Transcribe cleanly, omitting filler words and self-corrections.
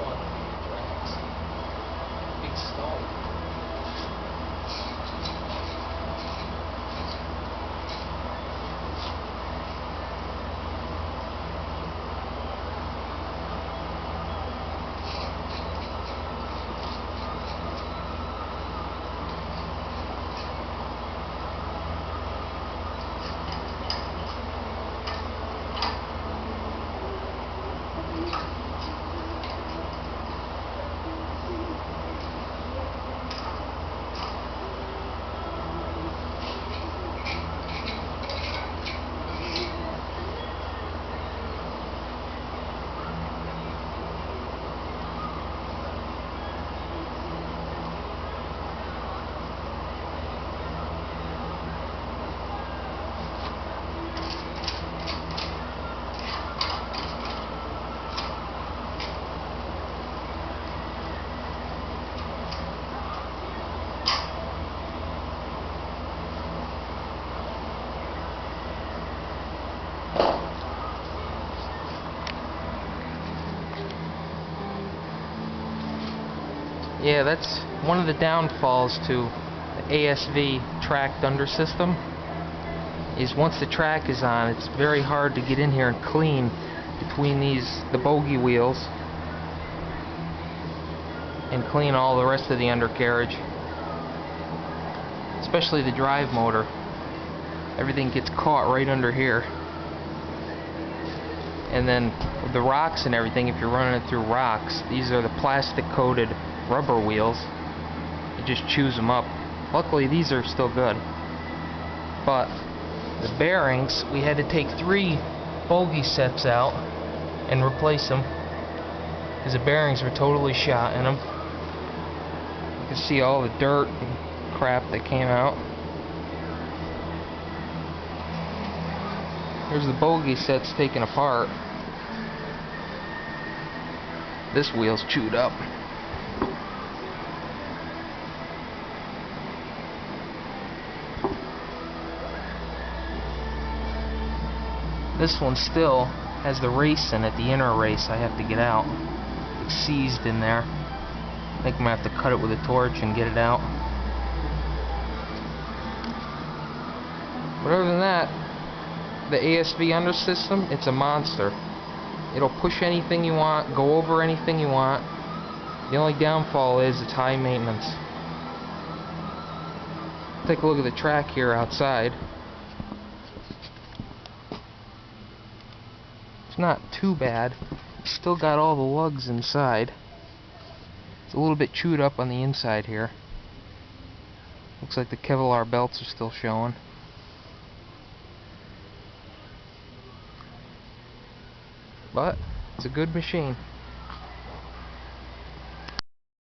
one tracks. Big stone. Yeah, that's one of the downfalls to the ASV tracked under system, is once the track is on, it's very hard to get in here and clean between the bogie wheels and clean all the rest of the undercarriage, especially the drive motor. Everything gets caught right under here. And then with the rocks and everything, if you're running it through rocks, these are the plastic coated rubber wheels. It just chews them up. Luckily these are still good, but the bearings, we had to take 3 bogie sets out and replace them because the bearings were totally shot in them. You can see all the dirt and crap that came out. Here's the bogie sets taken apart. This wheel's chewed up. This one still has the race in it, the inner race I have to get out. It's seized in there. I think I'm going to have to cut it with a torch and get it out. But other than that, the ASV under system, it's a monster. It'll push anything you want, go over anything you want. The only downfall is it's high maintenance. Take a look at the track here outside. It's not too bad. It's still got all the lugs inside. It's a little bit chewed up on the inside here. Looks like the Kevlar belts are still showing. But it's a good machine.